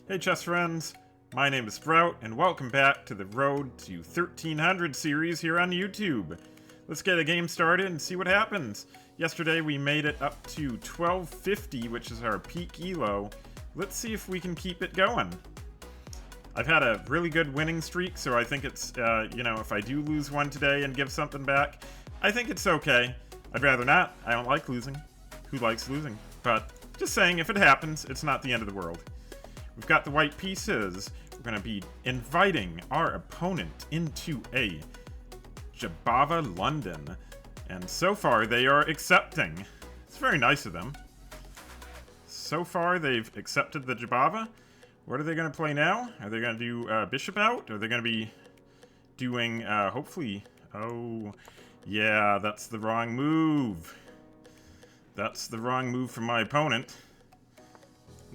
Hey chess friends, my name is Sprout, and welcome back to the Road to 1300 series here on YouTube. Let's get a game started and see what happens. Yesterday we made it up to 1250, which is our peak elo. Let's see if we can keep it going. I've had a really good winning streak, so I think it's, if I do lose one today and give something back, I think it's okay. I'd rather not. I don't like losing. Who likes losing? But just saying, if it happens, it's not the end of the world. We've got the white pieces. We're going to be inviting our opponent into a Jobava London. And so far, they are accepting. It's very nice of them. So far, they've accepted the Jobava. What are they going to play now? Are they going to do Bishop out? Or are they going to be doing, hopefully... Oh, yeah, that's the wrong move. That's the wrong move from my opponent.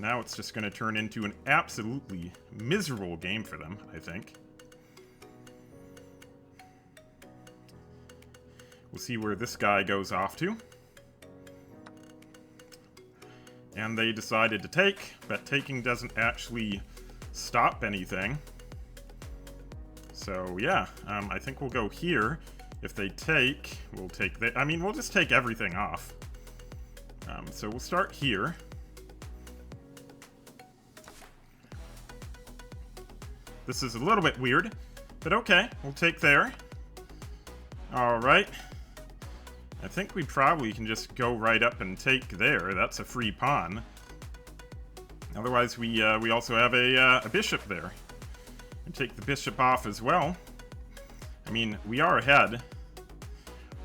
Now it's just going to turn into an absolutely miserable game for them, I think. We'll see where this guy goes off to. And they decided to take, but taking doesn't actually stop anything. So yeah, I think we'll go here. If they take, we'll take the... we'll just take everything off. So we'll start here. This is a little bit weird, but okay, we'll take there. Alright. I think we probably can just go right up and take there. That's a free pawn. Otherwise, we also have a bishop there. And take the bishop off as well. I mean, we are ahead.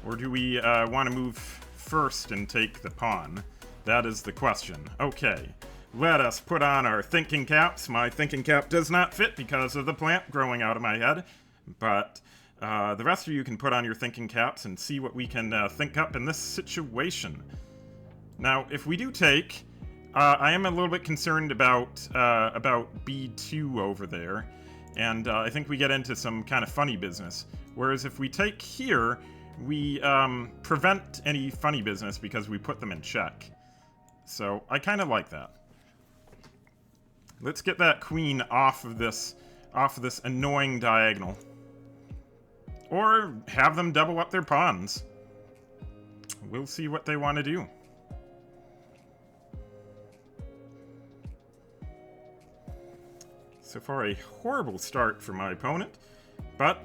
Or do we want to move first and take the pawn? That is the question. Okay. Let us put on our thinking caps. My thinking cap does not fit because of the plant growing out of my head. But the rest of you can put on your thinking caps and see what we can think up in this situation. Now, if we do take, I am a little bit concerned about B2 over there. And I think we get into some kind of funny business. Whereas if we take here, we prevent any funny business because we put them in check. So I kind of like that. Let's get that queen off of this annoying diagonal. Or have them double up their pawns. We'll see what they want to do. So far, a horrible start for my opponent. But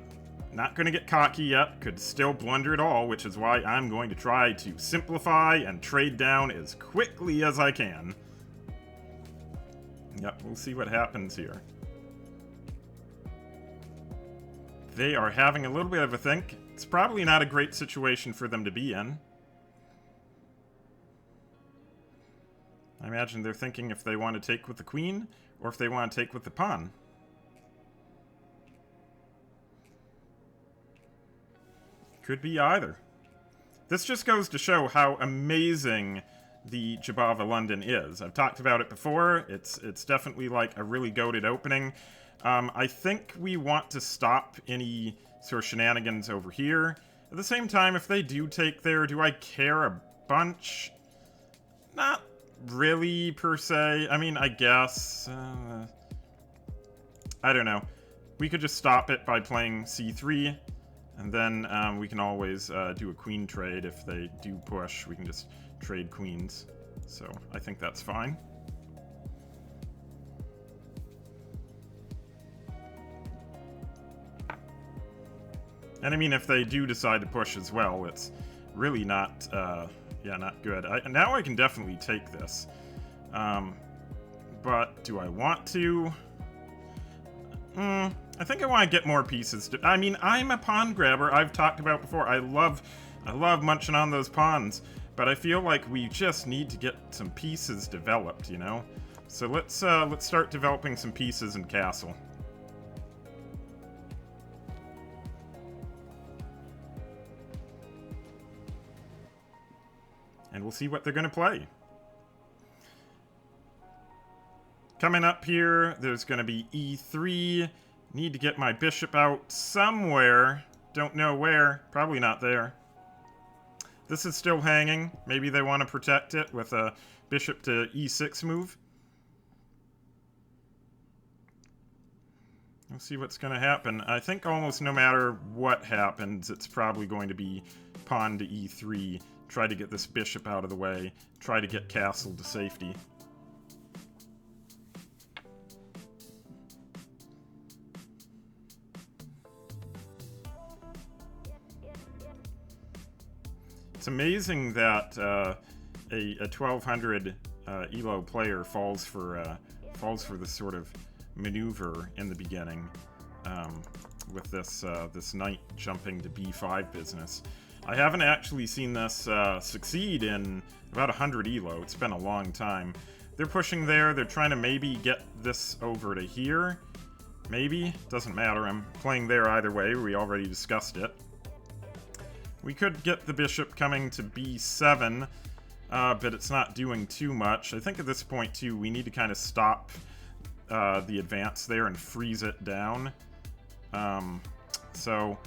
not going to get cocky yet. Could still blunder it all, which is why I'm going to try to simplify and trade down as quickly as I can. Yep, we'll see what happens here. They are having a little bit of a think. It's probably not a great situation for them to be in. I imagine they're thinking if they want to take with the queen, or if they want to take with the pawn. Could be either. This just goes to show how amazing the Jobava London is. I've talked about it before. It's definitely like a really goated opening. I think we want to stop any sort of shenanigans over here. At the same time, if they do take there, do I care a bunch? Not really, per se. I mean, I guess. I don't know. We could just stop it by playing c3. And then we can always do a queen trade. If they do push, we can just trade queens. So I think that's fine. And I mean, if they do decide to push as well, it's really not, not good. Now I can definitely take this. But do I want to? I think I want to get more pieces. I'm a pawn grabber. I've talked about before. I love munching on those pawns. But I feel like we just need to get some pieces developed, you know? So let's start developing some pieces in castle. And we'll see what they're going to play. Coming up here, there's going to be e3. Need to get my bishop out somewhere. Don't know where. Probably not there. This is still hanging. Maybe they want to protect it with a bishop to e6 move. We'll see what's going to happen. I think almost no matter what happens, it's probably going to be pawn to e3. Try to get this bishop out of the way. Try to get castle to safety. It's amazing that a 1200 elo player falls for this sort of maneuver in the beginning with this this knight jumping to b5 business. I haven't actually seen this succeed in about 100 elo. It's been a long time. They're pushing there. They're trying to maybe get this over to here. Maybe. Doesn't matter. I'm playing there either way. We already discussed it. We could get the bishop coming to b7, but it's not doing too much. I think at this point, too, we need to kind of stop the advance there and freeze it down. So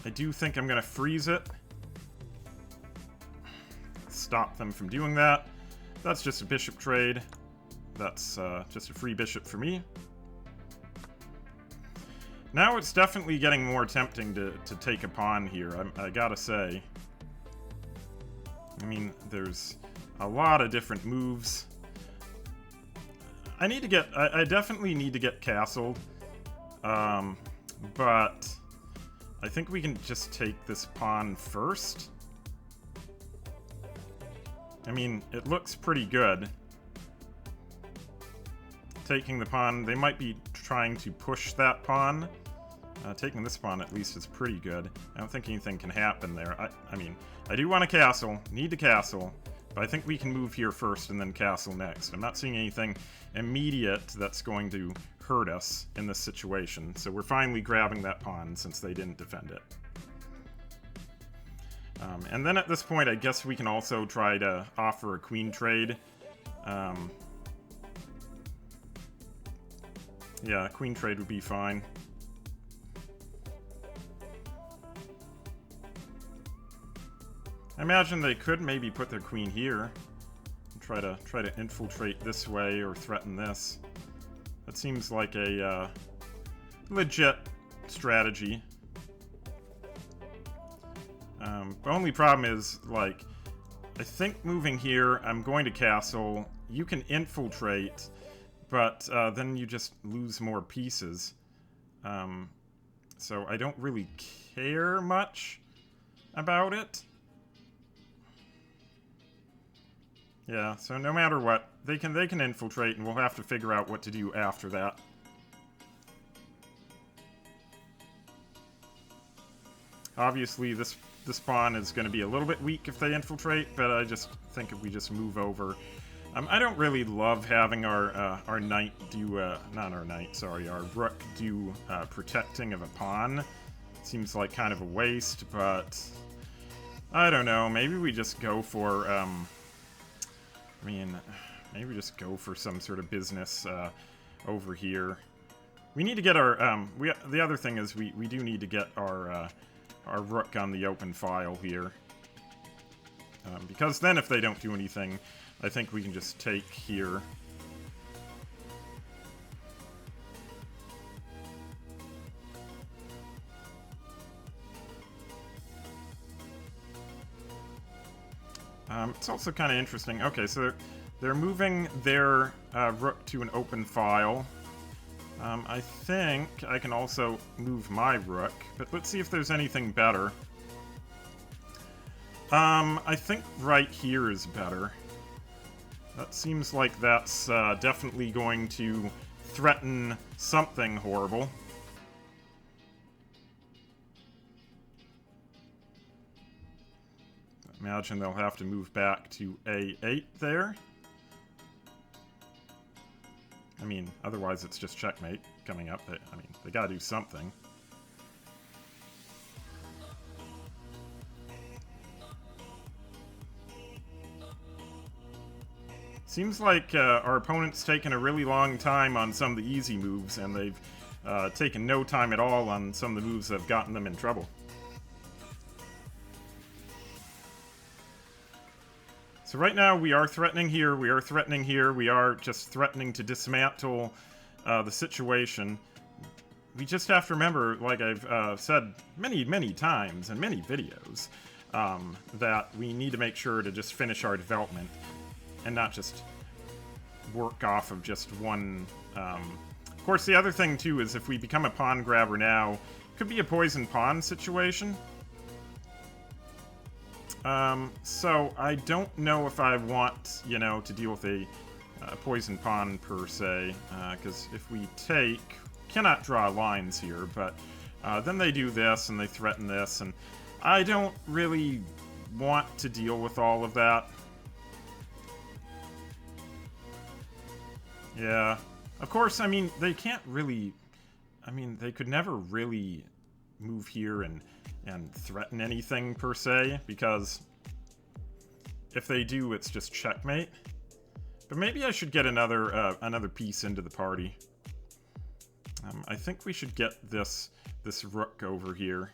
I do think I'm going to freeze it. Stop them from doing that. That's just a bishop trade. That's just a free bishop for me. Now it's definitely getting more tempting to take a pawn here, I gotta say. I mean, there's a lot of different moves. I definitely need to get castled. But I think we can just take this pawn first. I mean, it looks pretty good. Taking the pawn, they might be trying to push that pawn. Taking this pawn at least is pretty good. I don't think anything can happen there. I mean, I do want a castle, need to castle, but I think we can move here first and then castle next. I'm not seeing anything immediate that's going to hurt us in this situation, so we're finally grabbing that pawn since they didn't defend it. And then at this point, I guess we can also try to offer a queen trade. Yeah, a queen trade would be fine. I imagine they could maybe put their queen here and try to infiltrate this way or threaten this. That seems like a legit strategy. The only problem is, like, I think moving here, I'm going to castle. You can infiltrate, but then you just lose more pieces. So I don't really care much about it. Yeah, so no matter what, they can infiltrate, and we'll have to figure out what to do after that. Obviously, this pawn is going to be a little bit weak if they infiltrate, but I just think if we just move over... I don't really love having our knight do... not our knight, sorry, our rook do protecting of a pawn. Seems like kind of a waste, but... I don't know, maybe we just go for... I mean, maybe we just go for some sort of business over here. We need to get our... the other thing is we do need to get our rook on the open file here. Because then if they don't do anything, I think we can just take here. It's also kind of interesting. Okay, so they're moving their rook to an open file. I think I can also move my rook, but let's see if there's anything better. I think right here is better. That seems like that's definitely going to threaten something horrible. Imagine they'll have to move back to A8 there. I mean, otherwise it's just checkmate coming up. I mean, they gotta do something. Seems like our opponent's taken a really long time on some of the easy moves, and they've taken no time at all on some of the moves that have gotten them in trouble. So right now we are threatening here, we are threatening here, we are just threatening to dismantle the situation. we just have to remember, like I've said many times in many videos, that we need to make sure to just finish our development and not just work off of just one. Of course, the other thing too is if we become a pawn grabber now, it could be a poison pawn situation. So I don't know if I want, you know, to deal with a poison pawn per se, because if we take, cannot draw lines here, but then they do this and they threaten this, and I don't really want to deal with all of that. Yeah, of course, I mean, they can't really, I mean, they could never really move here and threaten anything per se, because if they do, it's just checkmate. But maybe I should get another piece into the party. I think we should get this rook over here.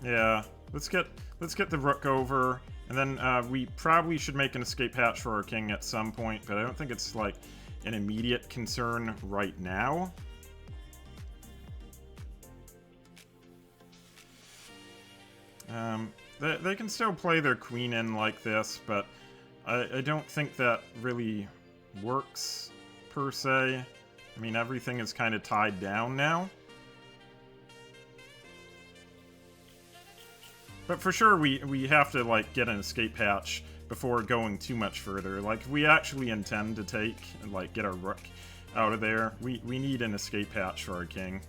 Yeah, let's get the rook over, and then we probably should make an escape hatch for our king at some point, but I don't think it's like an immediate concern right now. They can still play their queen in like this, but I don't think that really works, per se. I mean, everything is kind of tied down now. But for sure, we have to, like, get an escape hatch before going too much further. Like, if we actually intend to take, and, like, get our rook out of there, we need an escape hatch for our king.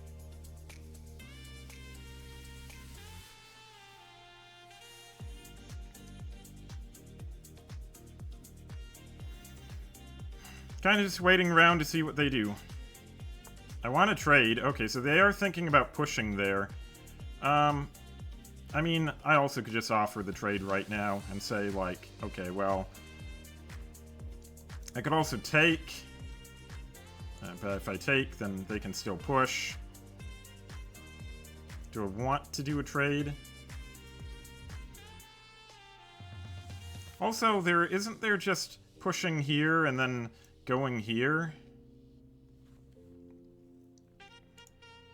Kind of just waiting around to see what they do. I want to trade. Okay, so they are thinking about pushing there. I mean, I also could just offer the trade right now and say, like, okay, well, I could also take, but if I take, then they can still push. Do I want to do a trade? Also, isn't there just pushing here and then going here?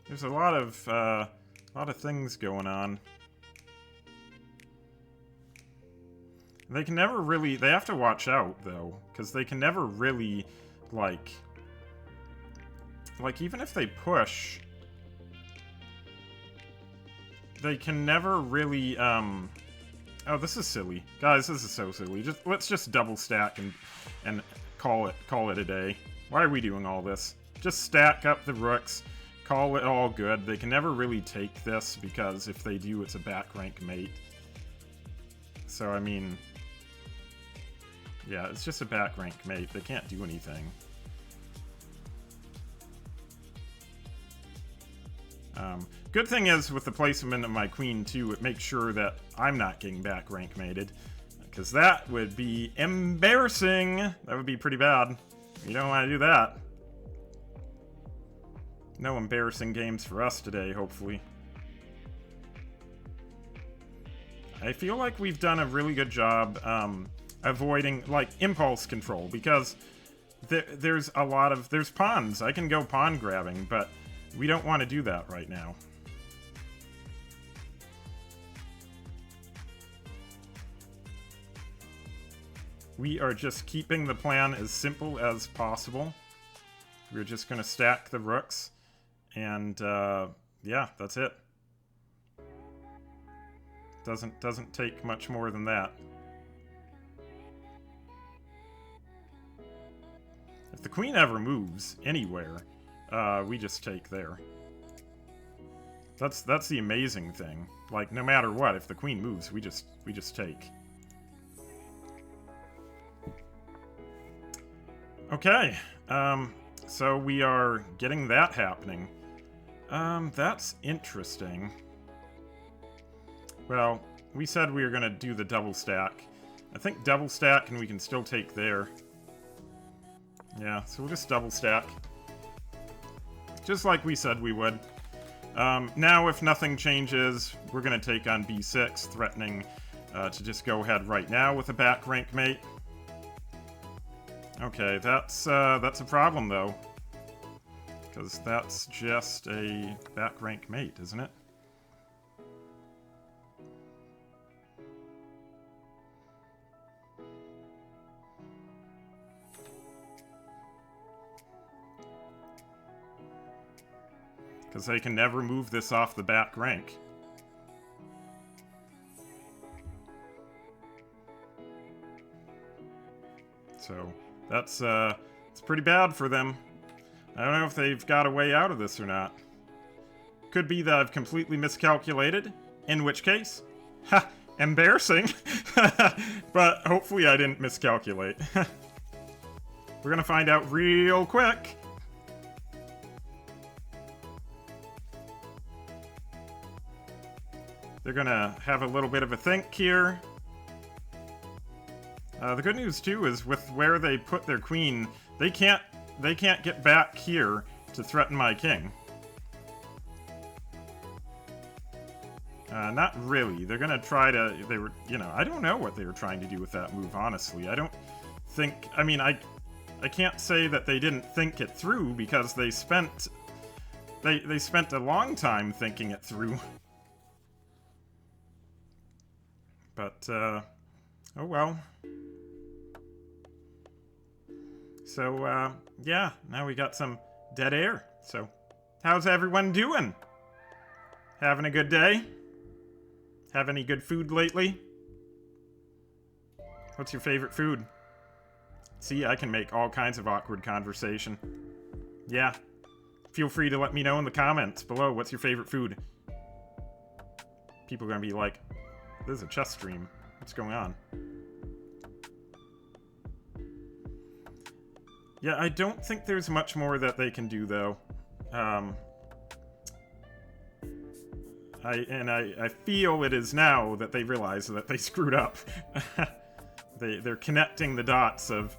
There's a lot of things going on. They can never really, they have to watch out though, because they can never really, like even if they push, they can never really, oh, this is silly. Guys, this is so silly. Let's just double stack and call it a day. Why are we doing all this? Just stack up the rooks, call it all good. They can never really take this, because if they do, it's a back rank mate. So, I mean, yeah, it's just a back rank mate. They can't do anything. Good thing is, with the placement of my queen, too, it makes sure that I'm not getting back rank mated. Because that would be embarrassing. That would be pretty bad. You don't want to do that. No embarrassing games for us today, hopefully. I feel like we've done a really good job avoiding, like, impulse control, because there's pawns. I can go pawn grabbing, but we don't want to do that right now. We are just keeping the plan as simple as possible. We're just going to stack the rooks, and yeah, that's it. Doesn't take much more than that. If the queen ever moves anywhere, we just take there. That's the amazing thing. Like, no matter what, if the queen moves, we just take. Okay, so we are getting that happening. That's interesting. Well, we said we were gonna do the double stack. I think double stack and we can still take there. Yeah, so we'll just double stack. Just like we said we would. Now, if nothing changes, we're gonna take on b6, threatening to just go ahead right now with a back rank mate. Okay, that's a problem, though. Because that's just a back rank mate, isn't it? Because they can never move this off the back rank. So that's it's pretty bad for them. I don't know if they've got a way out of this or not. Could be that I've completely miscalculated, in which case, ha, embarrassing. But hopefully I didn't miscalculate. We're gonna find out real quick. They're gonna have a little bit of a think here. The good news too is with where they put their queen, they can't get back here to threaten my king. Not really. They're gonna try to. They were, I don't know what they were trying to do with that move. Honestly, I don't think. I mean, I can't say that they didn't think it through because they spent a long time thinking it through. But oh well. So yeah, now we got some dead air. So, how's everyone doing? Having a good day? Have any good food lately? What's your favorite food? See, I can make all kinds of awkward conversation. Yeah. Feel free to let me know in the comments below what's your favorite food. People are gonna be like, this is a chess stream. What's going on? Yeah, I don't think there's much more that they can do, though. I feel it is now that they realize that they screwed up. They're connecting the dots of,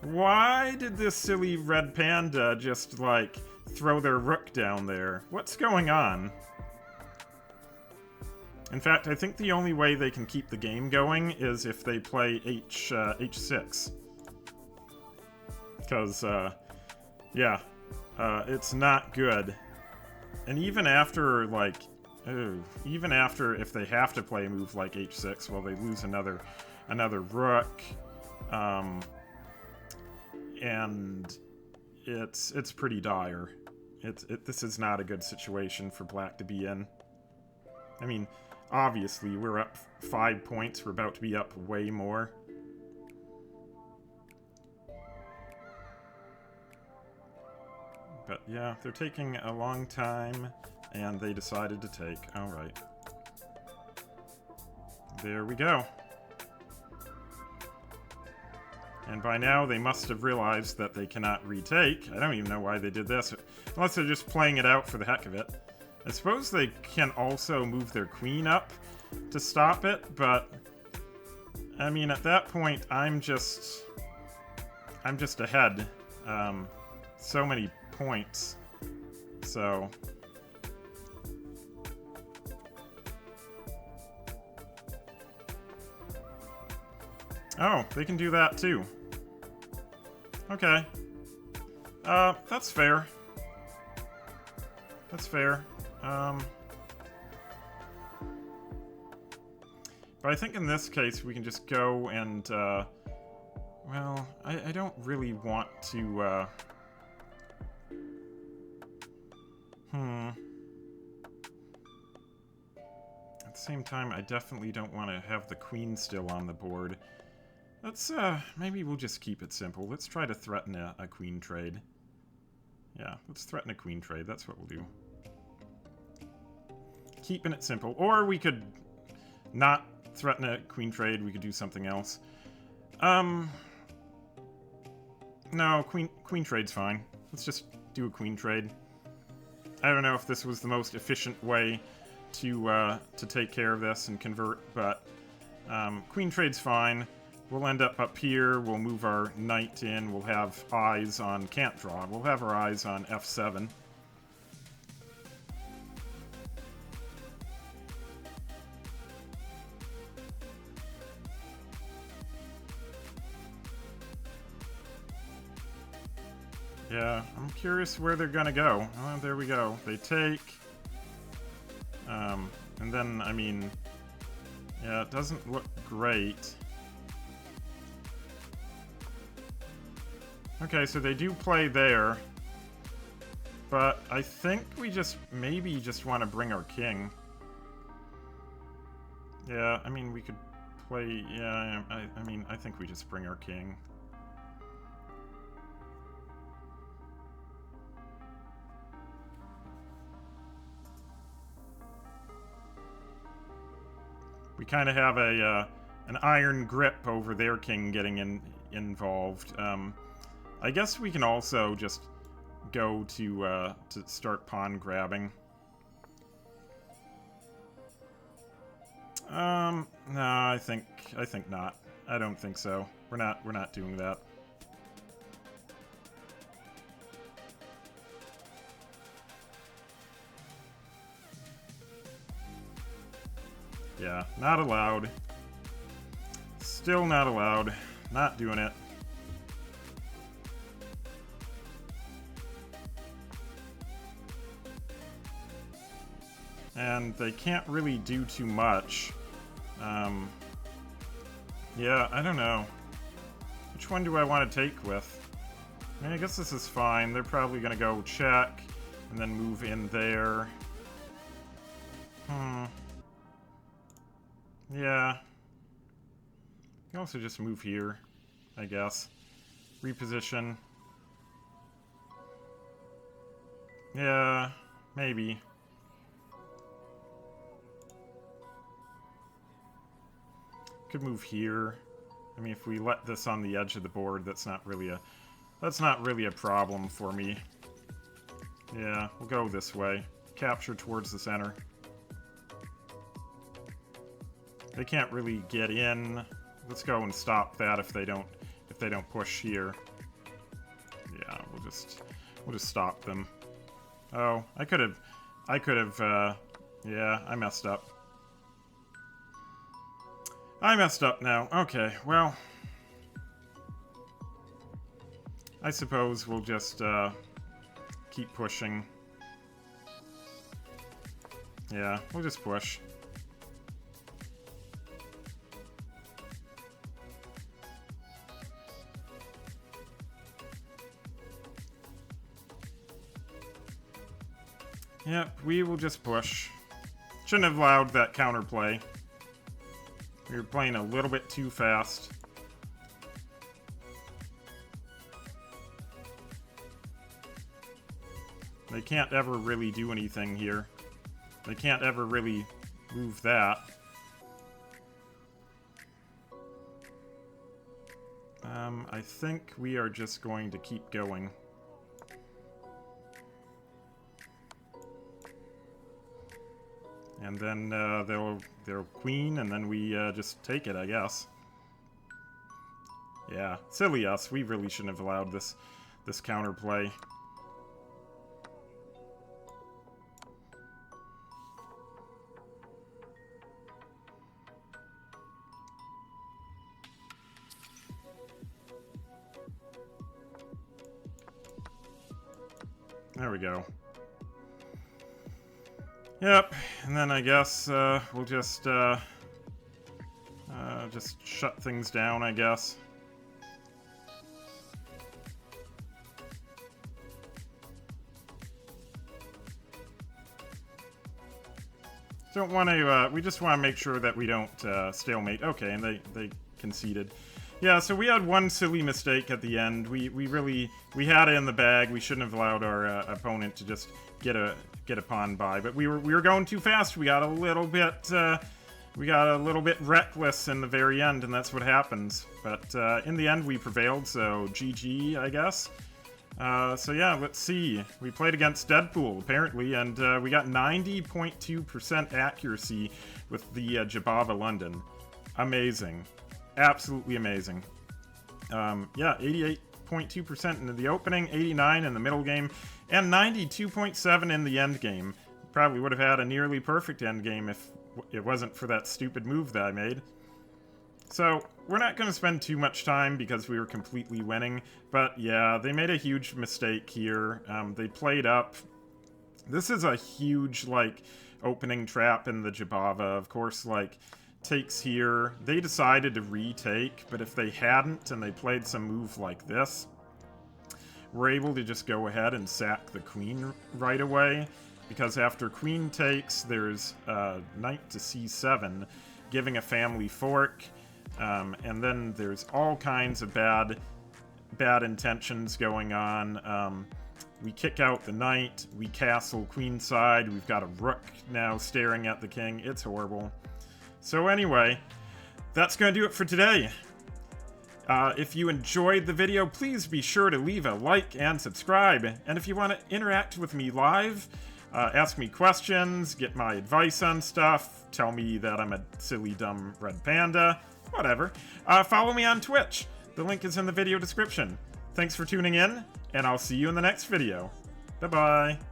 why did this silly red panda just, like, throw their rook down there? What's going on? In fact, I think the only way they can keep the game going is if they play h6. Because, yeah, it's not good. And even after, like, even after if they have to play a move like h6, well, they lose another rook, and it's pretty dire. This is not a good situation for black to be in. I mean, obviously, we're up 5 points. We're about to be up way more. But yeah, they're taking a long time, and they decided to take. Alright. There we go. And by now, they must have realized that they cannot retake. I don't even know why they did this. Unless they're just playing it out for the heck of it. I suppose they can also move their queen up to stop it, but I mean, at that point, I'm just ahead. So many points. So oh, they can do that too. Okay. That's fair. That's fair. But I think in this case we can just go and, well, I don't really want to, At the same time, I definitely don't want to have the queen still on the board. Let's, maybe we'll just keep it simple. Let's try to threaten a queen trade. Yeah, let's threaten a queen trade. That's what we'll do. Keeping it simple. Or we could not threaten a queen trade. We could do something else. No, queen trade's fine. Let's just do a queen trade. I don't know if this was the most efficient way to take care of this and convert, but queen trade's fine. We'll end up here. We'll move our knight in. We'll have eyes on can't draw. We'll have our eyes on f7. Yeah, I'm curious where they're gonna go. Oh, there we go. They take... and then, I mean... Yeah, it doesn't look great. Okay, so they do play there. But I think we just maybe just want to bring our king. Yeah, I mean, we could play... Yeah, I mean, I think we just bring our king. We kind of have an iron grip over their king getting involved. I guess we can also just go to start pawn grabbing. No, I think not. I don't think so. We're not doing that. Yeah, not allowed. Still not allowed. Not doing it. And they can't really do too much. Yeah, I don't know. Which one do I want to take with? I mean, I guess this is fine. They're probably going to go check and then move in there. Yeah. You can also just move here, I guess. Reposition. Yeah, maybe. Could move here. I mean, if we let this on the edge of the board, that's not really a problem for me. Yeah, we'll go this way. Capture towards the center. They can't really get in. Let's go and stop that if they don't push here. Yeah, we'll just stop them. Oh, I could have yeah, I messed up. I messed up now. Okay, well, I suppose we'll just keep pushing. Yeah, we'll just push. Yep, we will just push. Shouldn't have allowed that counterplay. We were playing a little bit too fast. They can't ever really do anything here. They can't ever really move that. I think we are just going to keep going. And then they'll queen, and then we just take it, I guess. Yeah, silly us. We really shouldn't have allowed this counterplay. There we go. Yep, and then I guess we'll just shut things down, I guess. Don't want to, we just want to make sure that we don't stalemate. Okay, and they conceded. Yeah, so we had one silly mistake at the end. We had it in the bag. We shouldn't have allowed our opponent to just get a pawn by, but we were going too fast. We got a little bit reckless in the very end, and that's what happens. But in the end, we prevailed. So GG, I guess. So yeah, let's see. We played against Deadpool apparently, and we got 90.2% accuracy with the Jobava London. Amazing. Absolutely amazing. Yeah, 88.2% in the opening, 89 in the middle game, and 92.7 in the end game. Probably would have had a nearly perfect end game if it wasn't for that stupid move that I made. So, we're not going to spend too much time because we were completely winning, but yeah, they made a huge mistake here. They played up. This is a huge, like, opening trap in the Jobava. Of course, like, takes here. They decided to retake, but if they hadn't and they played some move like this, we're able to just go ahead and sack the queen right away, because after queen takes, there's knight to c7, giving a family fork. And then there's all kinds of bad intentions going on. We kick out the knight, we castle queenside, we've got a rook now staring at the king. It's horrible. So anyway, that's going to do it for today. If you enjoyed the video, please be sure to leave a like and subscribe. And if you want to interact with me live, ask me questions, get my advice on stuff, tell me that I'm a silly, dumb red panda, whatever, follow me on Twitch. The link is in the video description. Thanks for tuning in, and I'll see you in the next video. Bye-bye.